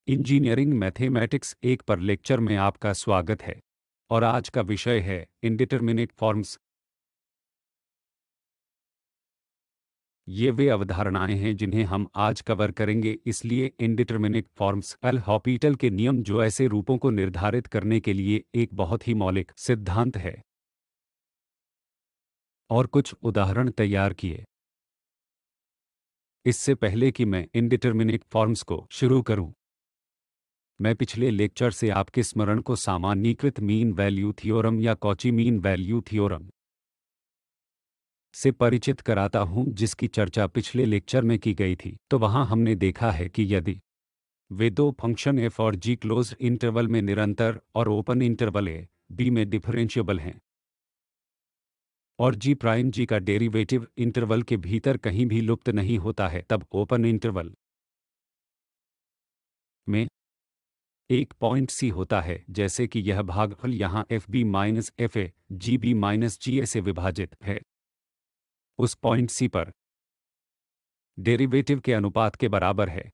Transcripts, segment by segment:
Engineering mathematics 1 पर lecture में आपका स्वागत है। और आज का विषय है इंडिटरमिनेट फॉर्म्स। ये वे अवधारणाएं हैं जिन्हें हम आज कवर करेंगे, इसलिए इंडिटरमिनेट फॉर्म्स एल हॉपिटल के नियम जो ऐसे रूपों को निर्धारित करने के लिए एक बहुत ही मौलिक सिद्धांत है। और कुछ उदाहरण तैयार किए। इससे पहले कि मैं इंडिटरमिनेट फॉर्म्स को शुरू करूं, मैं पिछले लेक्चर से आपके स्मरण को सामान्यीकृत मीन वैल्यू थ्योरम या कॉची मीन वैल्यू थ्योरम से परिचित कराता हूं, जिसकी चर्चा पिछले लेक्चर में की गई थी। तो वहां हमने देखा है कि यदि वे दो फंक्शन f और g क्लोज्ड इंटरवल में निरंतर और ओपन इंटरवल a b में डिफरेंशिएबल हैं और g प्राइम g का डेरिवेटिव इंटरवल के भीतर कहीं भी लुप्त नहीं होता है, तब ओपन इंटरवल में एक पॉइंट c होता है, जैसे कि यह भागफल यहाँ F B minus F A G B minus G A से विभाजित है। उस पॉइंट c पर डेरिवेटिव के अनुपात के बराबर है।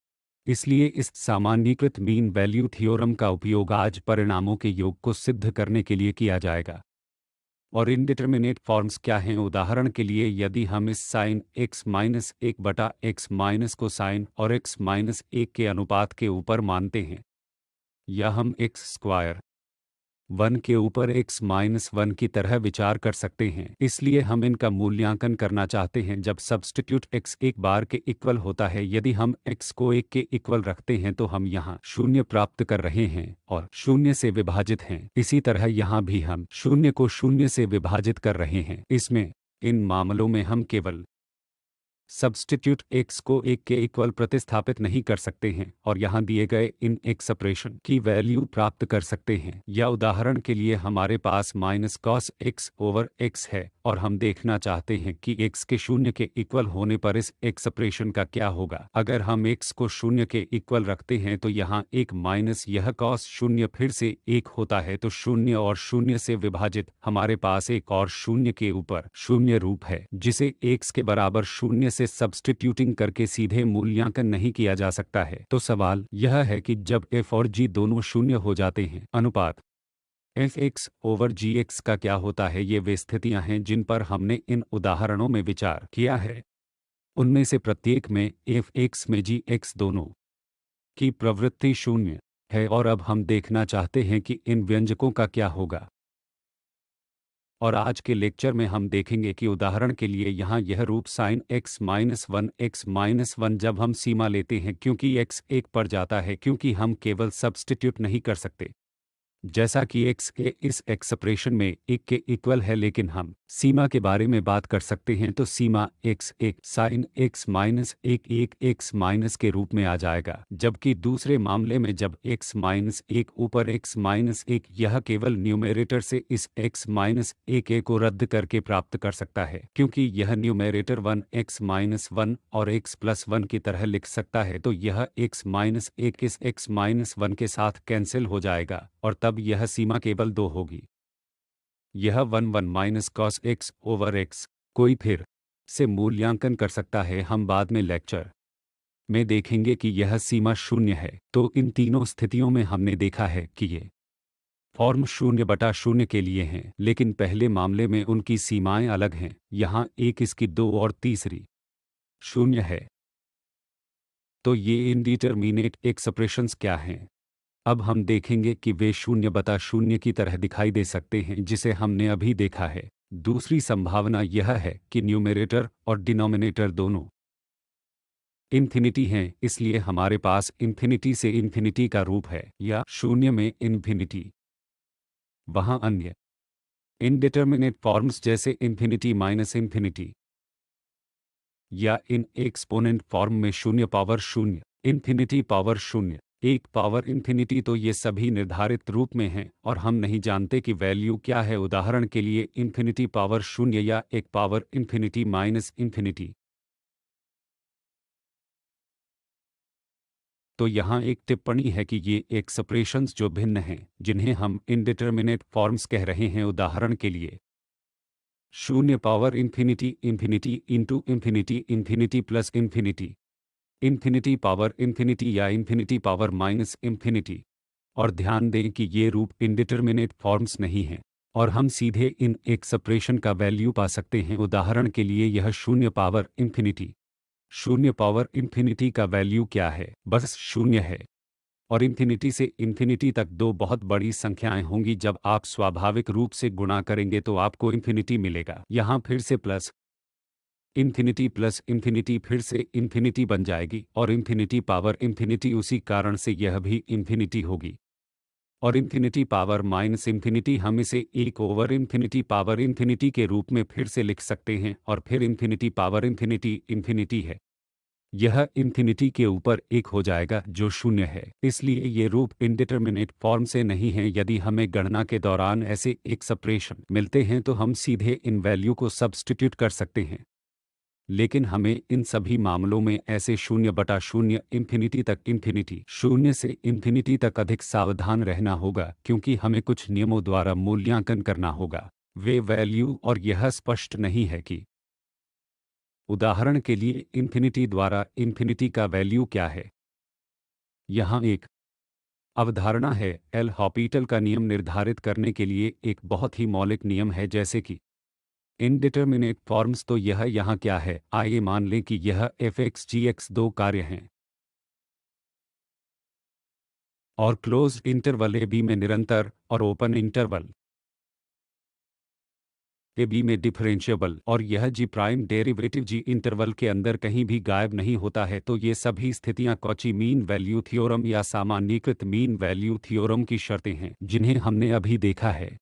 इसलिए इस सामान्यीकृत मीन वैल्यू थ्योरम का उपयोग आज परिणामों के योग को सिद्ध करने के लिए किया जाएगा। और इंडिटरमिनेट फॉर्म्स क्या हैं? उदाहरण के लिए, यदि हम इस साइन x माइनस 1 बटा x माइनस को साइन और x माइनस 1 के अनुपात के ऊपर मानते हैं, या हम x स्क्वायर 1 के ऊपर x माइनस 1 की तरह विचार कर सकते हैं। इसलिए हम इनका मूल्यांकन करना चाहते हैं जब सब्स्टिट्यूट x एक बार के इक्वल होता है। यदि हम x को 1 के इक्वल रखते हैं तो हम यहाँ 0 प्राप्त कर रहे हैं और 0 से विभाजित हैं। इसी तरह यहाँ भी हम 0 को 0 से विभाजित कर रहे हैं। इसमें इन मामलों में हम केवल सब्स्टिट्यूट x को 1 के इक्वल प्रतिस्थापित नहीं कर सकते हैं और यहाँ दिए गए इन एक्सप्रेशन की वैल्यू प्राप्त कर सकते हैं। या उदाहरण के लिए हमारे पास minus cos x over x है और हम देखना चाहते हैं कि x के 0 के इक्वल होने पर इस एक्सप्रेशन का क्या होगा। अगर हम x को 0 के इक्वल रखते हैं तो यहाँ एक माइनस यह कॉस 0 फिर से 1 होता है, तो 0 और 0 से विभाजित हमारे पास एक और 0 के ऊपर 0 रूप है, जिसे x के बराबर 0 से सब्स्टिट्यूटिंग करके सीधे मूल्यांकन नहीं किया जा सकता है। तो सवाल यह है कि जब f और g दोनों 0 हो जाते हैं, अनुपात f(x) ओवर gx का क्या होता है? ये वे स्थितियां हैं जिन पर हमने इन उदाहरणों में विचार किया है। उनमें से प्रत्येक में f(x) में gx दोनों की प्रवृत्ति 0 है और अब हम देखना चाहते हैं कि इन व्यंजकों का क्या होगा। और आज के लेक्चर में हम देखेंगे कि उदाहरण के लिए यहाँ यह रूप साइन x-1 जब हम सीमा लेते हैं, क्योंकि x 1 पर जाता है, क्योंकि हम केवल सब्स्टिट्यूट नहीं कर सकते जैसा कि x के इस एक्सप्रेशन में 1 के इक्वल है, लेकिन हम सीमा के बारे में बात कर सकते हैं। तो सीमा x1 sign x-1 x minus के रूप में आ जाएगा, जबकि दूसरे मामले में जब x-1 ऊपर x-1 यह केवल न्यूमेरेटर से इस x-1 को रद्द करके प्राप्त कर सकता है, क्योंकि यह न्यूमेरेटर 1 x-1 और x+1 की तरह लिख सकता है। तो यह x-1 इस x-1 के साथ कैंसिल हो जाएगा और तब यह सीमा केवल 2 होगी। यह 1 minus cos x over x कोई फिर से मूल्यांकन कर सकता है। हम बाद में लेक्चर में देखेंगे कि यह सीमा 0 है। तो इन तीनों स्थितियों में हमने देखा है कि ये फॉर्म 0/0 के लिए हैं, लेकिन पहले मामले में उनकी सीमाएं अलग हैं। यहाँ एक इसकी 2 और तीसरी 0 है। तो ये इंडिटरमिनेट एक्सप्रेशंस क्या हैं? अब हम देखेंगे कि वे 0/0 की तरह दिखाई दे सकते हैं, जिसे हमने अभी देखा है। दूसरी संभावना यह है कि न्यूमेरेटर और डिनोमिनेटर दोनों इन्फिनिटी हैं, इसलिए हमारे पास इन्फिनिटी से इन्फिनिटी का रूप है, या 0 में इन्फिनिटी। वहाँ अन्य इनडिटरमिनेट फॉर्म्स जैसे इन्फिनिटी माइनस इन्फिनिटी या इन एक्सपोनेंट फॉर्म में 0/0, इन्फिनिटी पावर 0, 1 पावर इन्फिनिटी। तो ये सभी निर्धारित रूप में हैं और हम नहीं जानते कि वैल्यू क्या है। उदाहरण के लिए इन्फिनिटी पावर 0 या 1 पावर इन्फिनिटी माइनस इन्फिनिटी। तो यहाँ एक टिप्पणी है कि ये एक्सप्रेशंस जो भिन्न हैं, जिन्हें हम इनडिटरमिनेट फॉर्म्स कह रहे हैं। उदाहरण के लिए 0 power infinity infinity into infinity infinity plus infinity infinity power infinity या इन्फिनिटी पावर माइनस इन्फिनिटी। और ध्यान दें कि ये रूप इंडिटरमिनेट फॉर्म्स नहीं हैं और हम सीधे इन एक्सप्रेशन का वैल्यू पा सकते हैं। उदाहरण के लिए यह शून्य पावर इन्फिनिटी। शून्य पावर इन्फिनिटी का वैल्यू क्या है? बस शून्य है। और इन्फिनिटी से इन्फिनिटी तक दो बहुत बड़ी संख्याएं होंगी। जब आप स्वाभाविक रूप से गुणा करेंगे तो आपको इन्फिनिटी मिलेगा। यहाँ फिर से प्लस इन्फिनिटी फिर से इन्फिनिटी बन जाएगी और इन्फिनिटी पावर इन्फिनिटी, उसी कारण से यह भी इन्फिनिटी होगी। और इन्फिनिटी पावर माइनस इन्फिनिटी हम इसे 1 ओवर इन्फिनिटी पावर इन्फिनिटी के रूप में फिर से लिख सकते हैं और फिर इन्फिनिटी पावर इन्फिनिटी इन्फिनिटी है। यह इन्फिनिटी के ऊपर 1 हो जाएगा जो शून्य है। इसलिए ये रूप इंडिटरमिनेट फॉर्म से नहीं हैं। यदि हमें गणना के दौरान ऐसे एक्सप्रेशन मिलते हैं तो हम सीधे इन वैल्यू को सब्स्टिट्यूट कर सकते हैं। लेकिन हमें इन सभी मामलों में ऐसे 0/0 इन्फिनिटी तक इन्फिनिटी 0 से इन्फिनिटी तक अधिक सावधान रहना होगा, क्योंकि हमें कुछ नियमों द्वारा मूल्यांकन करना होगा वे वैल्यू। और यह स्पष्ट नहीं है कि उदाहरण के लिए इन्फिनिटी द्वारा इन्फिनिटी का वैल्यू क्या है। यहाँ एक अवधारणा है, एल हॉपिटल का नियम निर्धारित करने के लिए एक बहुत ही मौलिक नियम है, जैसे कि इनडिटरमिनेट फॉर्म्स। तो यह यहाँ क्या है? आइए मान लें कि यह एफ एक्स जी एक्स दो कार्य हैं और क्लोज्ड इंटरवल ए बी में निरंतर और ओपन इंटरवल ए बी में डिफरेंशिएबल, और यह जी प्राइम डेरिवेटिव जी इंटरवल के अंदर कहीं भी गायब नहीं होता है। तो ये सभी स्थितियां कॉची मीन वैल्यू थ्योरम या सामान्यीकृत मीन वैल्यू थ्योरम की शर्तें हैं जिन्हें हमने अभी देखा है।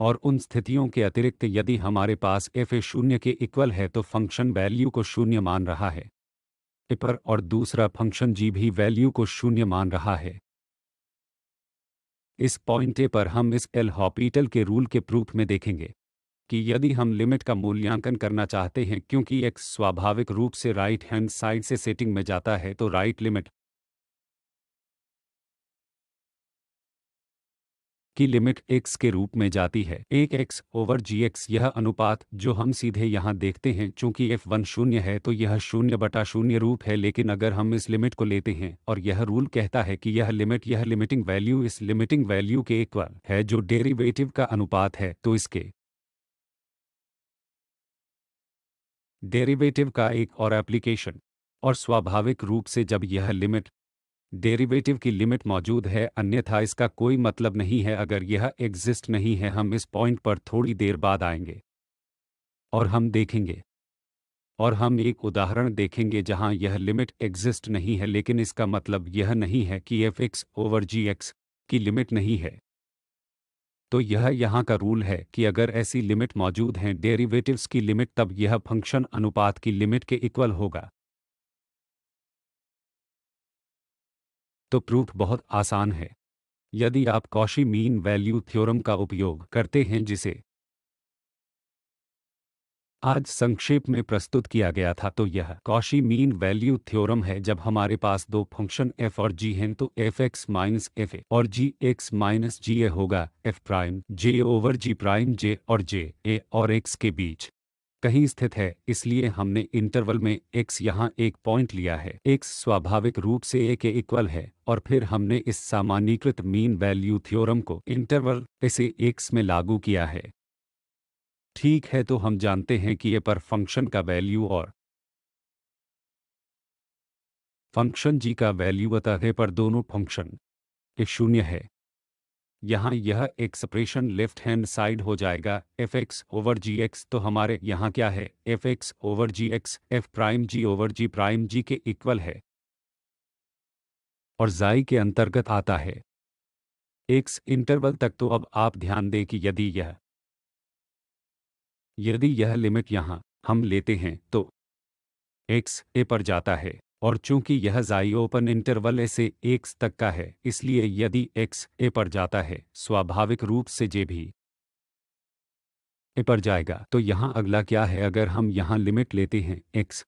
और उन स्थितियों के अतिरिक्त यदि हमारे पास एफ ए शून्य के इक्वल है तो फंक्शन वैल्यू को शून्य मान रहा है ए पर, और दूसरा फंक्शन जी भी वैल्यू को शून्य मान रहा है। इस पॉइंट ए पर हम इस एल हॉपिटल के रूल के प्रूफ में देखेंगे कि यदि हम लिमिट का मूल्यांकन करना चाहते हैं, क्योंकि एक्स स्वाभाविक रूप से राइट हैंड साइड से सेटिंग में जाता है, तो राइट लिमिट की लिमिट x के रूप में जाती है। एक x ओवर gx, यह अनुपात जो हम सीधे यहाँ देखते हैं, चूंकि f1 शून्य है तो यह 0/0 रूप है। लेकिन अगर हम इस लिमिट को लेते हैं और यह रूल कहता है कि यह लिमिटिंग वैल्यू इस लिमिटिंग वैल्यू के इक्वल है जो डेरिवेटिव का अनुपात है, तो इसके डेरिवेटिव का एक और एप्लीकेशन। और स्वाभाविक रूप से जब यह लिमिट डेरिवेटिव की लिमिट मौजूद है, अन्यथा इसका कोई मतलब नहीं है अगर यह एग्जिस्ट नहीं है। हम इस पॉइंट पर थोड़ी देर बाद आएंगे और हम देखेंगे और हम एक उदाहरण देखेंगे जहां यह लिमिट एग्जिस्ट नहीं है, लेकिन इसका मतलब यह नहीं है कि F x over g x की लिमिट नहीं है। तो यह यहाँ का रूल है कि अगर ऐसी लिमिट मौजूद हैं डेरिवेटिव्स की लिमिट, तब यह फंक्शन अनुपात की लिमिट के इक्वल होगा। तो प्रूफ बहुत आसान है। यदि आप कॉशी मीन वैल्यू थ्योरम का उपयोग करते हैं, जिसे आज संक्षेप में प्रस्तुत किया गया था, तो यह कॉशी मीन वैल्यू थ्योरम है। जब हमारे पास दो फंक्शन f और g हैं तो एफ एक्स माइनस एफ ए और जी एक्स माइनस जी ए होगा f प्राइम जे ओवर जी प्राइम जे, और जे ए और x के बीच कहीं स्थित है। इसलिए हमने इंटरवल में x यहाँ एक पॉइंट लिया है। x स्वाभाविक रूप से a के इक्वल है और फिर हमने इस सामान्यीकृत मीन वैल्यू थ्योरम को इंटरवल इसे x में लागू किया है। ठीक है, तो हम जानते हैं कि a पर फंक्शन का वैल्यू और फंक्शन g का वैल्यू, अतः a पर दोनों फंक्शन a शून्य है। यहाँ यह एक्सप्रेशन लेफ्ट हैंड साइड हो जाएगा F x over g x. तो हमारे यहाँ क्या है? F x over g x F prime जी ओवर जी प्राइम जी के इक्वल है और जाई के अंतर्गत आता है एक्स इंटरवल तक। तो अब आप ध्यान दें कि यदि यह लिमिट यहाँ हम लेते हैं तो एक्स ए पर जाता है, और चूंकि यह जाई ओपन इंटरवल ए से एक्स तक का है, इसलिए यदि एक्स ए पर जाता है स्वाभाविक रूप से जे भी ए पर जाएगा। तो यहाँ अगला क्या है? अगर हम यहाँ लिमिट लेते हैं x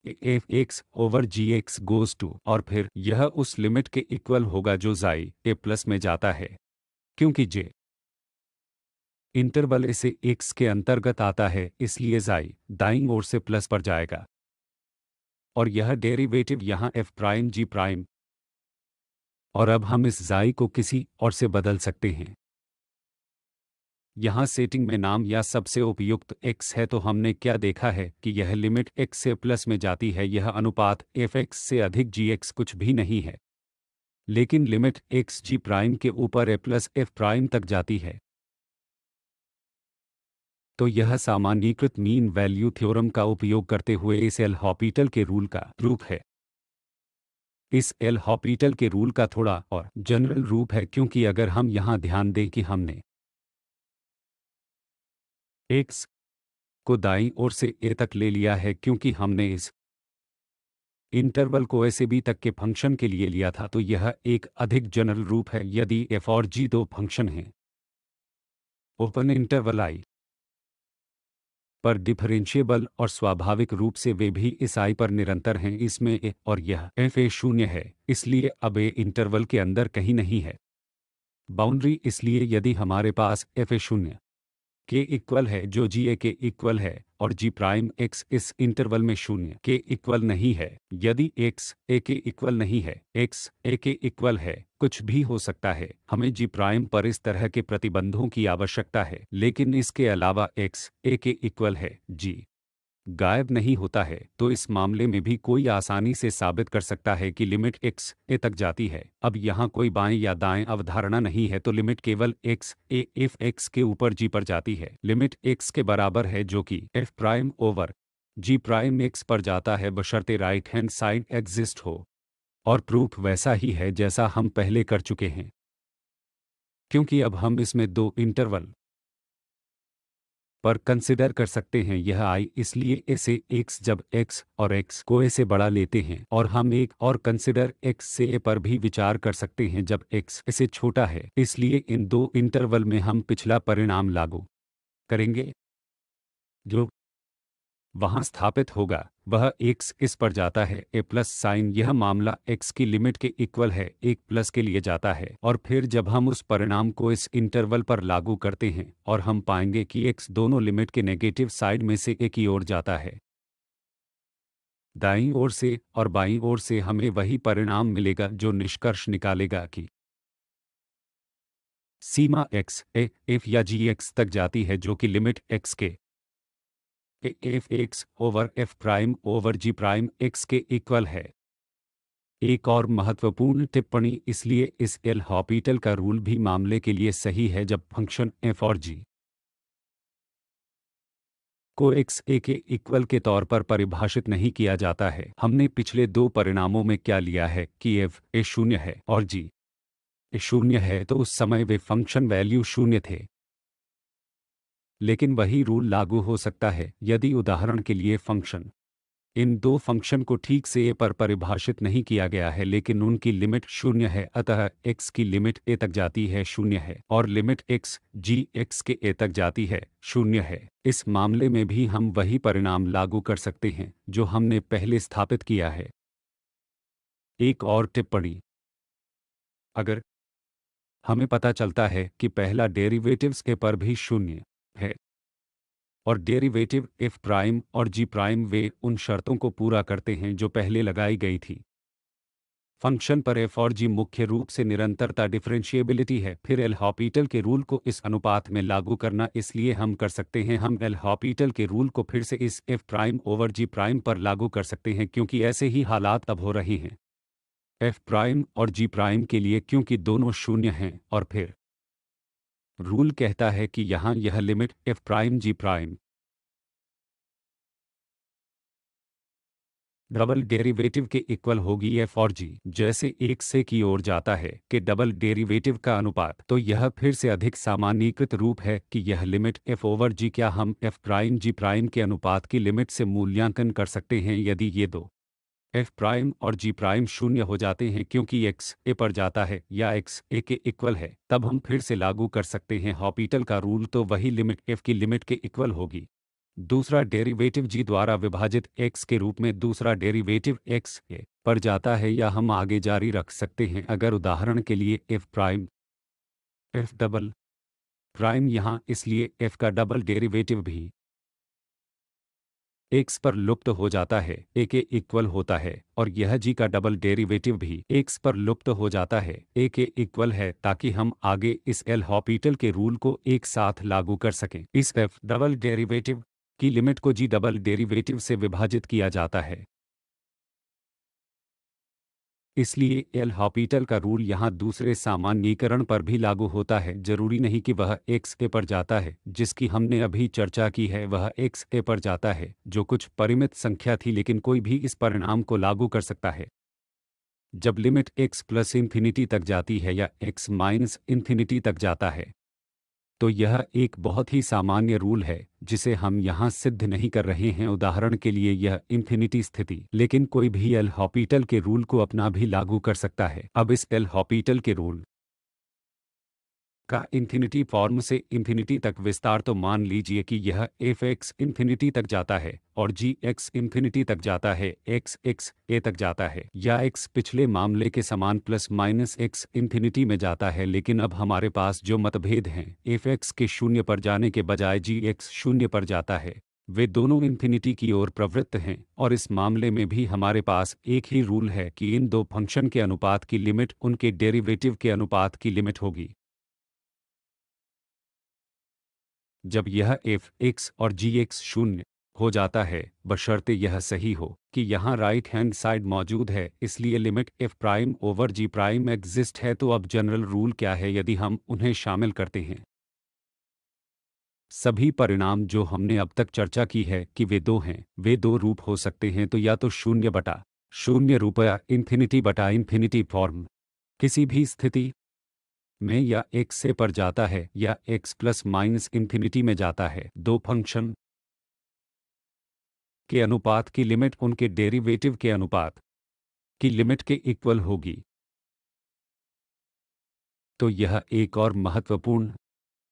f x over g x goes to, और फिर यह उस लिमिट के इक्वल होगा जो जाई ए प्लस में जाता है, क्योंकि जे इंटरवल इसे x के अंतर्गत आता है, इसलिए xi दाईं ओर से प्लस पर जाएगा और यह डेरिवेटिव यहाँ f प्राइम g प्राइम। और अब हम इस xi को किसी और से बदल सकते हैं। यहाँ सेटिंग में नाम या सबसे उपयुक्त x है, तो हमने क्या देखा है कि यह लिमिट x से प्लस में जाती है, यह अनुपात f(x) से अधिक gx कुछ भी नहीं है, लेकिन लिमिट x g प्राइम के ऊपर a प्लस f प्राइम तक जाती है। तो यह सामान्यीकृत मीन वैल्यू थ्योरम का उपयोग करते हुए इस एल हॉपिटल के रूल का रूप है। इस एल हॉपिटल के रूल का थोड़ा और जनरल रूप है, क्योंकि अगर हम यहाँ ध्यान दें कि हमने x को दाईं ओर से a तक ले लिया है, क्योंकि हमने इस इंटरवल को a से b तक के फंक्शन के लिए लिया था, तो यह एक अधिक जनरल रूप है। यदि f और g दो फंक्शन हैं ओपन इंटरवल i पर डिफरेंशिएबल और स्वाभाविक रूप से वे भी इस i पर निरंतर हैं, इसमें a और यह f a शून्य है, इसलिए अब a इंटरवल के अंदर कहीं नहीं है। बाउंड्री इसलिए यदि हमारे पास f a शून्य के इक्वल है जो जी ए के इक्वल है और जी प्राइम एक्स इस इंटरवल में शून्य के इक्वल नहीं है, यदि एक्स ए के इक्वल नहीं है, एक्स ए के इक्वल है, कुछ भी हो सकता है, हमें जी प्राइम पर इस तरह के प्रतिबंधों की आवश्यकता है, लेकिन इसके अलावा एक्स ए के इक्वल है, जी गायब नहीं होता है, तो इस मामले में भी कोई आसानी से साबित कर सकता है कि लिमिट x a तक जाती है। अब यहाँ कोई बाएं या दाएं अवधारणा नहीं है, तो लिमिट केवल x a f x के ऊपर g पर जाती है। लिमिट x के बराबर है जो कि f prime over g prime x पर जाता है, बशर्ते राइट हैंड साइड एग्जिस्ट हो। और प्रूफ वैसा ही है जैसा हम पहले कर चुके हैं, क्योंकि अब हम इसमें दो इंटरवल पर कंसिडर कर सकते हैं। यह i इसलिए a से x जब x और x को a से बड़ा लेते हैं, और हम एक और कंसिडर x से a पर भी विचार कर सकते हैं जब x a से छोटा है, इसलिए इन दो इंटरवल में हम पिछला परिणाम लागू करेंगे जो वहां स्थापित होगा, वह x इस पर जाता है a प्लस साइन। यह मामला x की लिमिट के इक्वल है, एक प्लस के लिए जाता है, और फिर जब हम उस परिणाम को इस इंटरवल पर लागू करते हैं और हम पाएंगे कि x दोनों लिमिट के नेगेटिव साइड में से a की ओर जाता है, दाईं ओर से और बाईं ओर से हमें वही परिणाम मिलेगा जो निष्कर्ष निकालेगा कि सीमा x a f या g x तक जाती है, जो कि लिमिट x के F x over F prime over G prime X के इक्वल है। एक और महत्वपूर्ण टिप्पणी, इसलिए इस एल हॉपिटल का रूल भी मामले के लिए सही है जब फंक्शन एफ और जी को एक्स ए के इक्वल के तौर पर परिभाषित नहीं किया जाता है। हमने पिछले दो परिणामों में क्या लिया है कि एफ ए शून्य है और जी ए शून्य है, तो उस समय वे फंक्शन वैल्यू शून्य थे। लेकिन वही रूल लागू हो सकता है यदि उदाहरण के लिए फंक्शन इन दो फंक्शन को ठीक से ए पर परिभाषित नहीं किया गया है, लेकिन उनकी लिमिट शून्य है, अतः x की लिमिट a तक जाती है शून्य है, और लिमिट x g x के a तक जाती है शून्य है। इस मामले में भी हम वही परिणाम लागू कर सकते हैं जो हमने पहले स्थापित किया है। एक और टिप्पणी, अगर हमें पता चलता है कि पहला डेरिवेटिव्स a पर भी शून्य है और डेरिवेटिव f प्राइम और g प्राइम वे उन शर्तों को पूरा करते हैं जो पहले लगाई गई थी, फंक्शन पर f और g मुख्य रूप से निरंतरता डिफरेंशिएबिलिटी है, फिर एल हॉपिटल के रूल को इस अनुपात में लागू करना, इसलिए हम कर सकते हैं, हम एल हॉपिटल के रूल को फिर से इस f prime over g prime पर लागू कर सकते हैं, क्योंकि ऐसे ही हालात अब हो रहे हैं f प्राइम और g प्राइम के लिए, क्योंकि दोनों शून्य हैं, और फिर रूल कहता है कि यहाँ यह limit f prime g prime double derivative के इक्वल होगी f और g जैसे एक से की ओर जाता है कि डबल डेरिवेटिव का अनुपात। तो यह फिर से अधिक सामान्यीकृत रूप है कि यह लिमिट f ओवर g, क्या हम f प्राइम g प्राइम के अनुपात की लिमिट से मूल्यांकन कर सकते हैं यदि ये दो f प्राइम और g प्राइम शून्य हो जाते हैं क्योंकि x a पर जाता है या x a के इक्वल है, तब हम फिर से लागू कर सकते हैं हॉपिटल का रूल, तो वही लिमिट f की लिमिट के इक्वल होगी। दूसरा डेरिवेटिव g द्वारा विभाजित x के रूप में दूसरा डेरिवेटिव x a पर जाता है, या हम आगे जारी रख सकते हैं अगर उदाहरण के लिए f prime f double prime यहाँ, इसलिए f का डबल डेरिवेटिव भी x पर लुप्त हो जाता है, a के इक्वल होता है, और यह g का डबल डेरिवेटिव भी x पर लुप्त हो जाता है, a के इक्वल है, ताकि हम आगे इस एल हॉपिटल के रूल को एक साथ लागू कर सकें। इस f डबल डेरिवेटिव की लिमिट को g डबल डेरिवेटिव से विभाजित किया जाता है। इसलिए एल हॉपिटल का रूल यहाँ दूसरे सामान्यीकरण पर भी लागू होता है। जरूरी नहीं कि वह एक्स ए पर जाता है, जिसकी हमने अभी चर्चा की है, वह एक्स ए पर जाता है, जो कुछ परिमित संख्या थी, लेकिन कोई भी इस परिणाम को लागू कर सकता है। जब लिमिट एक्स प्लस इन्फिनिटी तक जाती है या एक्स माइनस इन्फिनिटी तक जाता है, तो यह एक बहुत ही सामान्य रूल है, जिसे हम यहाँ सिद्ध नहीं कर रहे हैं। उदाहरण के लिए यह इन्फिनिटी स्थिति, लेकिन कोई भी एल हॉपिटल के रूल को अपना भी लागू कर सकता है। अब इस एल हॉपिटल के रूल का इन्फिनिटी फॉर्म से इन्फिनिटी तक विस्तार, तो मान लीजिए कि यह एफ एक्स इन्फिनिटी तक जाता है और जी एक्स इन्फिनिटी तक जाता है, एक्स एक्स ए तक जाता है, या एक्स पिछले मामले के समान प्लस माइनस एक्स इन्फिनिटी में जाता है। लेकिन अब हमारे पास जो मतभेद हैं, एफ एक्स के शून्य पर जाने के बजाय जी एक्स शून्य पर जाता है, वे दोनों इन्फिनिटी की ओर प्रवृत्त हैं, और इस मामले में भी हमारे पास एक ही रूल है कि इन दो फंक्शन के अनुपात की लिमिट उनके डेरिवेटिव के अनुपात की लिमिट होगी। जब यह एफ एक्स और जी एक्स शून्य हो जाता है, बशर्ते यह सही हो कि यहाँ राइट हैंड साइड मौजूद है, इसलिए limit F prime over G prime exist है। तो अब जनरल रूल क्या है यदि हम उन्हें शामिल करते हैं? सभी परिणाम जो हमने अब तक चर्चा की है कि वे दो हैं, वे दो रूप हो सकते हैं, तो या तो शून्य बटा शून्य रूप या इन्फिनिटी बटा इन्फिनिटी फॉर्म। किसी भी स्थिति में या एक्स से पर जाता है या एक्स प्लस माइनस इन्फिनिटी में जाता है, दो फंक्शन के अनुपात की लिमिट उनके डेरिवेटिव के अनुपात की लिमिट के इक्वल होगी। तो यह एक और महत्वपूर्ण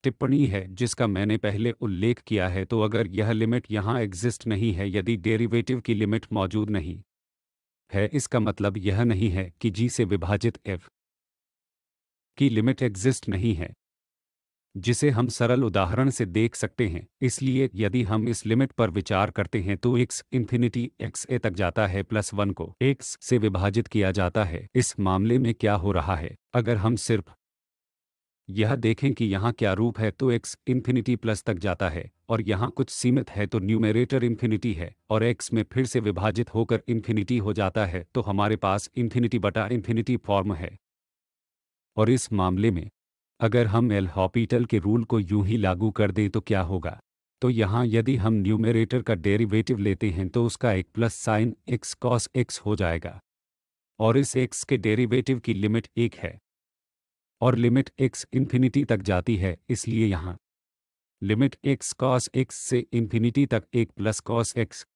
टिप्पणी है जिसका मैंने पहले उल्लेख किया है। तो अगर यह लिमिट यहाँ एग्जिस्ट नहीं है, यदि डेरिवेटिव की लिमिट मौजूद नहीं है, इसका मतलब यह नहीं है कि जी से विभाजित एफ की लिमिट एग्जिस्ट नहीं है, जिसे हम सरल उदाहरण से देख सकते हैं। इसलिए यदि हम इस लिमिट पर विचार करते हैं तो x इन्फिनिटी एक्स ए तक जाता है, प्लस 1 को x से विभाजित किया जाता है। इस मामले में क्या हो रहा है, अगर हम सिर्फ यह देखें कि यहाँ क्या रूप है, तो x इन्फिनिटी प्लस तक जाता है और यहाँ कुछ सीमित है, तो न्यूमरेटर इन्फिनिटी है और x में फिर से विभाजित होकर इन्फिनिटी हो जाता है, तो हमारे पास इन्फिनिटी बटा इन्फिनिटी फॉर्म है। और इस मामले में अगर हम एल हॉपिटल के रूल को यूं ही लागू कर दें तो क्या होगा? तो यहाँ यदि हम न्यूमरेटर का डेरिवेटिव लेते हैं तो उसका एक plus sine x cos x हो जाएगा, और इस एक्स के डेरिवेटिव की लिमिट 1 है और लिमिट एक्स इन्फिनिटी तक जाती है, इसलिए यहाँ लिमिट एक्स कॉस एक्स से इन्फिनिटी तक 1 प्लस कॉस एक्स।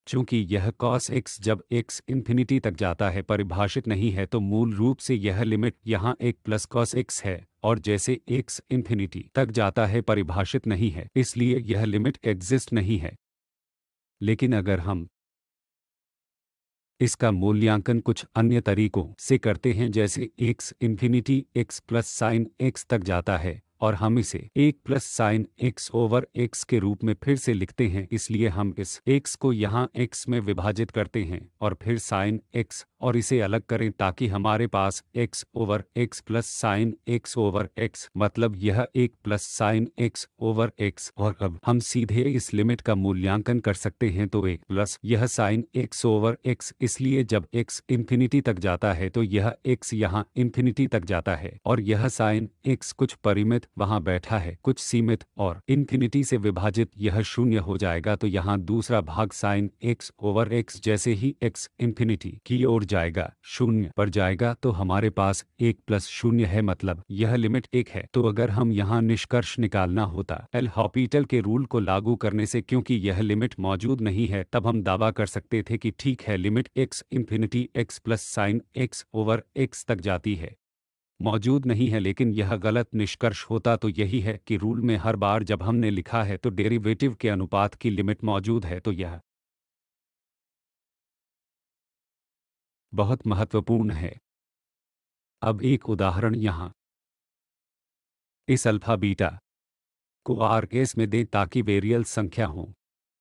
चूंकि यह cos x जब x इन्फिनिटी तक जाता है परिभाषित नहीं है, तो मूल रूप से यह लिमिट यहाँ 1 प्लस cos x है, और जैसे x इन्फिनिटी तक जाता है परिभाषित नहीं है, इसलिए यह लिमिट एग्जिस्ट नहीं है। लेकिन अगर हम इसका मूल्यांकन कुछ अन्य तरीकों से करते हैं, जैसे x infinity x plus sign x तक जाता है और हम इसे 1 plus sign x over x के रूप में फिर से लिखते हैं, इसलिए हम इस x को यहाँ x में विभाजित करते हैं और फिर साइन x और इसे अलग करें ताकि हमारे पास x over x plus sign x over x, मतलब यह 1 plus sign x over x। और अब हम सीधे इस लिमिट का मूल्यांकन कर सकते हैं, तो 1 प्लस यह साइन x ओवर x, इसलिए जब x इन्फिनिटी तक जाता है तो यह x यहाँ इन्फिनिटी तक जाता है और यह साइन x कुछ परिमित वहाँ बैठा है, कुछ सीमित, और इन्फिनिटी से विभाजित यह शून्य हो जाएगा। तो यहाँ दूसरा भाग साइन x ओवर x जैसे ही x इन्फिनिटी की ओर जाएगा, शून्य पर जाएगा, तो हमारे पास 1 प्लस शून्य है, मतलब यह लिमिट 1 है। तो अगर हम यहाँ निष्कर्ष निकालना होता एल हॉपिटल के रूल को लागू करने से, क्योंकि यह लिमिट मौजूद नहीं है, तब हम दावा कर सकते थे कि ठीक है, limit x infinity x plus sign x over x तक जाती है, मौजूद नहीं है। लेकिन यह गलत निष्कर्ष होता। तो यही है कि रूल में हर बार जब हमने लिखा है तो डेरिवेटिव के अनुपात की लिमिट मौजूद है, तो यह बहुत महत्वपूर्ण है। अब एक उदाहरण यहाँ इस अल्फा बीटा को आर केस में दें ताकि वेरियल संख्या हो,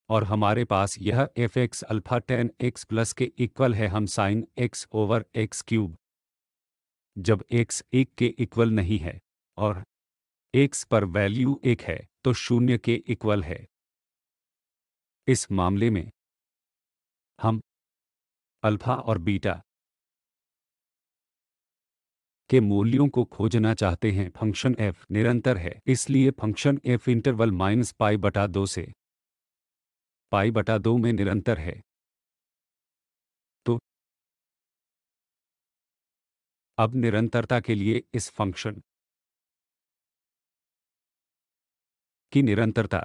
और हमारे पास यह F x alpha ten x plus के इक्वल है हम sine x over x cube जब एक्स एक के इक्वल नहीं है और एक्स पर वैल्यू एक है तो शून्य के इक्वल है। इस मामले में हम अल्फा और बीटा के मूल्यों को खोजना चाहते हैं। फंक्शन f निरंतर है, इसलिए function f interval minus pi बटा 2 से पाई बटा 2 में निरंतर है। तो अब निरंतरता के लिए इस फंक्शन की निरंतरता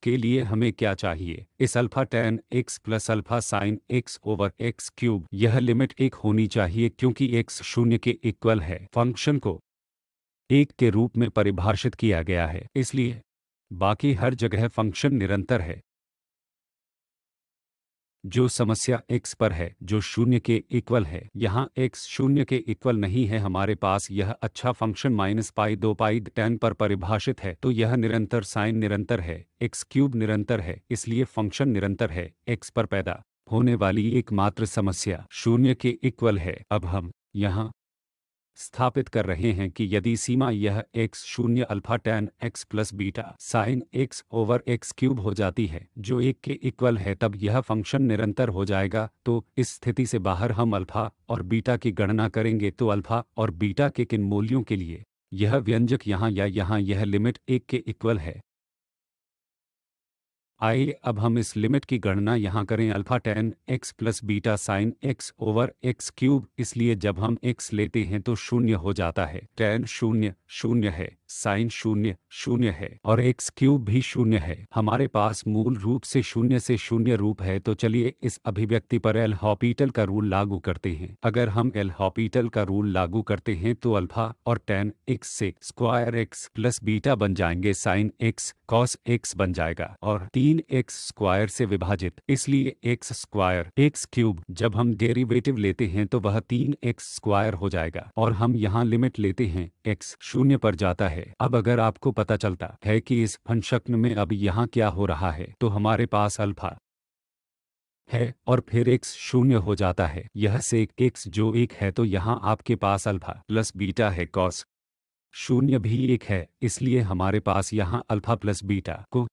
के लिए हमें क्या चाहिए? इस alpha ten x plus alpha sine x over x cube यह लिमिट 1 होनी चाहिए क्योंकि x शून्य के इक्वल है। फंक्शन को 1 के रूप में परिभाषित किया गया है, इसलिए बाकी हर जगह फंक्शन निरंतर है। जो समस्या x पर है जो शून्य के इक्वल है, यहाँ x शून्य के इक्वल नहीं है, हमारे पास यह अच्छा फंक्शन माइनस पाई 2 पाई 10 पर परिभाषित है, तो यह निरंतर साइन निरंतर है, x क्यूब निरंतर है, इसलिए फंक्शन निरंतर है। x पर पैदा होने वाली एकमात्र समस्या शून्य के इक्वल है। अब हम यहाँ स्थापित कर रहे हैं कि यदि सीमा यह x शून्य alpha ten x plus beta sine x over x cube हो जाती है जो 1 के इक्वल है, तब यह फंक्शन निरंतर हो जाएगा। तो इस स्थिति से बाहर हम अल्फा और बीटा की गणना करेंगे, तो अल्फा और बीटा के किन मूल्यों के लिए यह व्यंजक यहाँ या यहाँ यह लिमिट 1 के इक्वल है। आइए अब हम इस लिमिट की गणना यहाँ करें। Alpha ten x plus beta sine x over x cube, इसलिए जब हम x लेते हैं तो शून्य हो जाता है। टेन शून्य शून्य है, साइन शून्य शून्य है और एक्स क्यूब भी शून्य है। हमारे पास मूल रूप से शून्य से शून्य रूप है। तो चलिए इस अभिव्यक्ति पर एल हॉपिटल का रूल लागू करते हैं। अगर हम एल हॉपिटल का रूल लागू करते हैं तो अल्फा और टेन एक्स से स्क्वायर एक्स प्लस बीटा बन जाएंगे, साइन एक्स कॉस एक्स बन जाएगा और 3x स्क्वायर से विभाजित, इसलिए x स्क्वायर एक्स क्यूब। जब हम डेरिवेटिव लेते हैं तो वह 3x स्क्वायर हो जाएगा और हम यहाँ लिमिट लेते हैं, x शून्य पर जाता है। अब अगर आपको पता चलता है कि इस फंक्शन में अब यहाँ क्या हो रहा है, तो हमारे पास अल्फा है और फिर x शून्य हो जाता है, यह सेक x जो 1 है, तो यहाँ आपके पास अल्फा प्लस बीटा है, कॉस शून्य भी 1 है, इसलिए हमारे पास यहाँ अल्फा प्लस बीटा को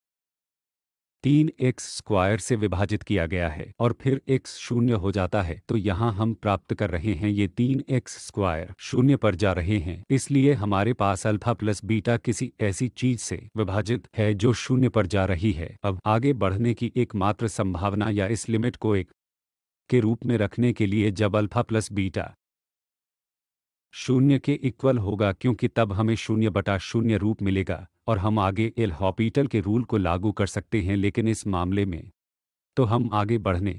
3x स्क्वायर से विभाजित किया गया है और फिर x शून्य हो जाता है। तो यहाँ हम प्राप्त कर रहे हैं ये 3x स्क्वायर शून्य पर जा रहे हैं, इसलिए हमारे पास अल्फा प्लस बीटा किसी ऐसी चीज से विभाजित है जो शून्य पर जा रही है। अब आगे बढ़ने की एकमात्र संभावना या इस लिमिट को 1 के रूप में रखने के लिए जब अल्फा प्लस बीटा शून्य के इक्वल होगा, क्योंकि तब हमें शून्य बटा शून्य रूप मिलेगा और हम आगे एल हॉपिटल के रूल को लागू कर सकते हैं। लेकिन इस मामले में तो हम आगे बढ़ने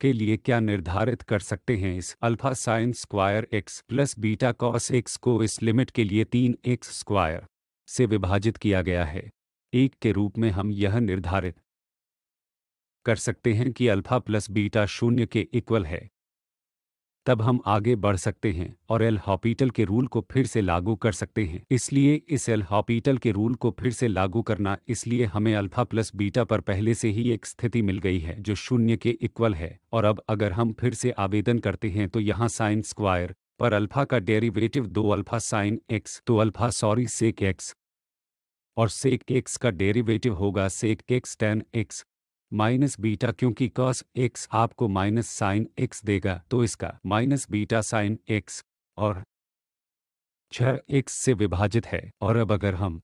के लिए क्या निर्धारित कर सकते हैं? इस alpha sine square x plus beta cos x को इस लिमिट के लिए 3x स्क्वायर से विभाजित किया गया है 1 के रूप में हम यह निर्धारित कर सकते हैं कि अल्फा प्लस बीटा शून्य के इक्वल है। तब हम आगे बढ़ सकते हैं और एल हॉपिटल के रूल को फिर से लागू कर सकते हैं। इसलिए इस एल हॉपिटल के रूल को फिर से लागू करना, इसलिए हमें अल्फा प्लस बीटा पर पहले से ही एक स्थिति मिल गई है जो शून्य के इक्वल है। और अब अगर हम फिर से आवेदन करते हैं तो यहाँ साइन स्क्वायर पर अल्फा का डेरिवेटिव 2 अल्फा साइन एक्स, तो अल्फा सॉरी सेक एक्स और सेक एक्स का डेरिवेटिव होगा sec x tan x minus beta, क्योंकि कॉस एक्स आपको माइनस साइन एक्स देगा, तो इसका माइनस बीटा साइन एक्स और 6x से विभाजित है। और अब अगर हम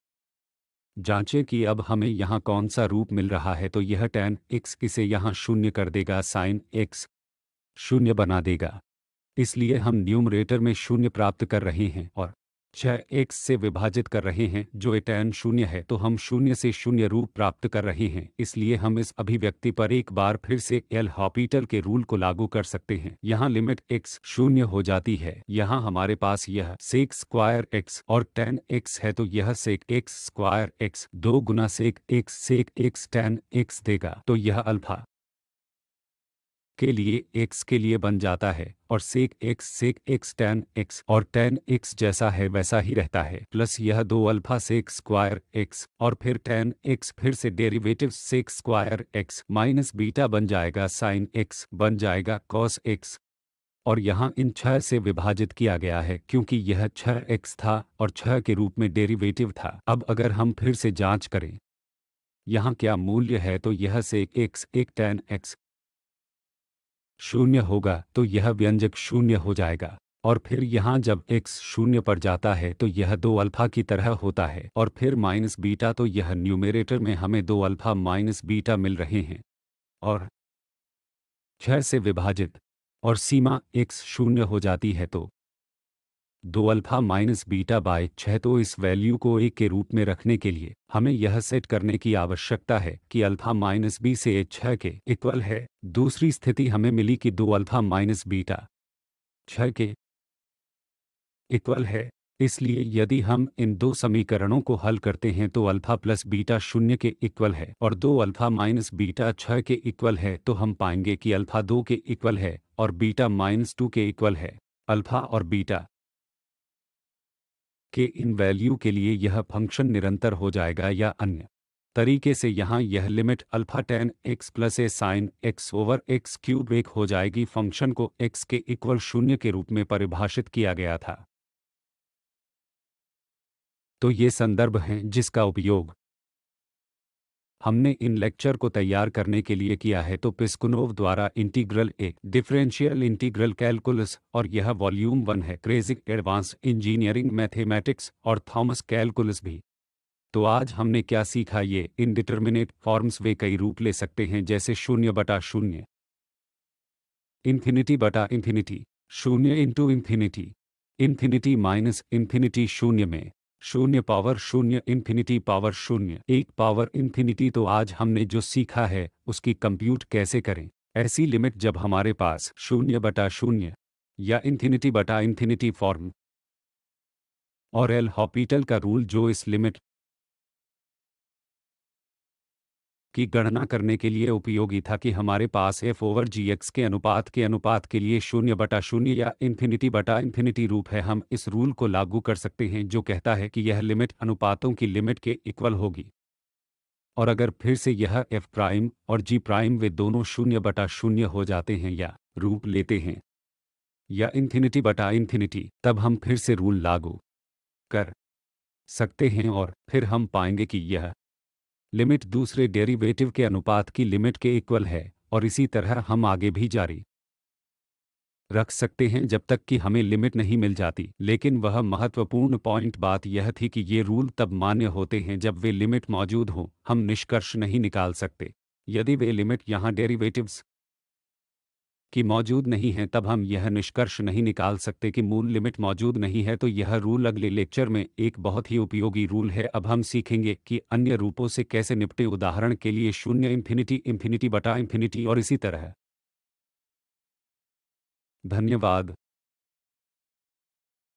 जांचें कि अब हमें यहाँ कौन सा रूप मिल रहा है, तो यह tan x इसे यहाँ शून्य कर देगा, साइन x शून्य बना देगा, इसलिए हम न्यूमरेटर में शून्य प्राप्त कर रहे हैं और 6x से विभाजित कर रहे हैं जो tan शून्य है, तो हम शून्य से शून्य रूप प्राप्त कर रहे हैं। इसलिए हम इस अभिव्यक्ति पर एक बार फिर से एल हॉपिटल के रूल को लागू कर सकते हैं। यहाँ लिमिट x शून्य हो जाती है, यहाँ हमारे पास यह सेक स्क्वायर x और tan x है, तो यह सेक x स्क्वायर x 2 गुना सेक x tan x देगा, तो यह अल्फा के लिए x के लिए बन जाता है और सेक x tan x और tan x जैसा है वैसा ही रहता है, प्लस यह 2 अल्फा सेक स्क्वायर x और फिर tan x फिर से derivative sec square x minus beta बन जाएगा साइन x बन जाएगा cos x। और यहाँ इन 6 से विभाजित किया गया है क्योंकि यह 6x था और 6 के रूप में डेरिवेटिव था। अब अगर हम फिर से जांच करें यहाँ क्या मूल्य है तो यह सेक x एक tan x शून्य होगा तो यह व्यंजक शून्य हो जाएगा। और फिर यहाँ जब x शून्य पर जाता है तो यह 2 अल्फा की तरह होता है और फिर माइनस बीटा, तो यह न्यूमेरेटर में हमें 2 अल्फा माइनस बीटा मिल रहे हैं और 6 से विभाजित और सीमा x शून्य हो जाती है तो 2 अल्फा माइनस बीटा बाय 6। तो इस वैल्यू को a के रूप में रखने के लिए हमें यह सेट करने की आवश्यकता है कि अल्फा माइनस बी से a 6 के इक्वल है। दूसरी स्थिति हमें मिली कि 2 अल्फा माइनस बीटा 6 के इक्वल है। इसलिए यदि हम इन दो समीकरणों को हल करते हैं तो अल्फा प्लस बीटा 0 के इक्वल है और 2 अल्फा माइनस बीटा 6 के इक्वल है, तो हम पाएंगे कि अल्फा 2 के इक्वल है और बीटा माइनस 2 के इक्वल है। अल्फा और बीटा के इन वैल्यू के लिए यह फंक्शन निरंतर हो जाएगा या अन्य तरीके से यहाँ यह limit alpha tan x plus A sine x over x cube 1 हो जाएगी। फंक्शन को x के इक्वल 0 के रूप में परिभाषित किया गया था। तो ये संदर्भ हैं जिसका उपयोग हमने इन लेक्चर को तैयार करने के लिए किया है। तो पिस्कुनोव द्वारा इंटीग्रल ए डिफरेंशियल इंटीग्रल कैलकुलस, और यह वॉल्यूम 1 है, क्रेजिक एडवांस्ड इंजीनियरिंग मैथमेटिक्स और थॉमस कैलकुलस भी। तो आज हमने क्या सीखा, ये इनडिटर्मिनेट फॉर्म्स वे कई रूप ले सकते हैं जैसे 0/0, इन्फिनिटी बटा infinity, 0 into infinity, infinity minus infinity, 0 में 0 power 0, infinity power 0, 1 power infinity. तो आज हमने जो सीखा है उसकी कंप्यूट कैसे करें। ऐसी लिमिट जब हमारे पास 0/0 या इन्फिनिटी बटा इन्फिनिटी फॉर्म और एल हॉपिटल का रूल जो इस लिमिट की गणना करने के लिए उपयोगी था कि हमारे पास f ओवर जी एक्स के अनुपात के लिए 0/0 या इन्फिनिटी बटा इन्फिनिटी रूप है। हम इस रूल को लागू कर सकते हैं जो कहता है कि यह लिमिट अनुपातों की लिमिट के इक्वल होगी। और अगर फिर से यह f प्राइम और g प्राइम वे दोनों 0/0 हो जाते हैं या रूप लेते हैं या इन्फिनिटी बटा इन्फिनिटी, तब हम फिर से रूल लागू कर सकते हैं और फिर हम पाएंगे कि यह लिमिट दूसरे डेरिवेटिव के अनुपात की लिमिट के इक्वल है। और इसी तरह हम आगे भी जारी रख सकते हैं जब तक कि हमें लिमिट नहीं मिल जाती। लेकिन वह महत्वपूर्ण पॉइंट बात यह थी कि ये रूल तब मान्य होते हैं जब वे लिमिट मौजूद हों। हम निष्कर्ष नहीं निकाल सकते यदि वे लिमिट यहाँ डेरिवेटिव्स की मौजूद नहीं है, तब हम यह निष्कर्ष नहीं निकाल सकते कि मूल लिमिट मौजूद नहीं है। तो यह रूल अगले लेक्चर में एक बहुत ही उपयोगी रूल है। अब हम सीखेंगे कि अन्य रूपों से कैसे निपटे, उदाहरण के लिए 0 इन्फिनिटी, इन्फिनिटी बटा इन्फिनिटी और इसी तरह। धन्यवाद।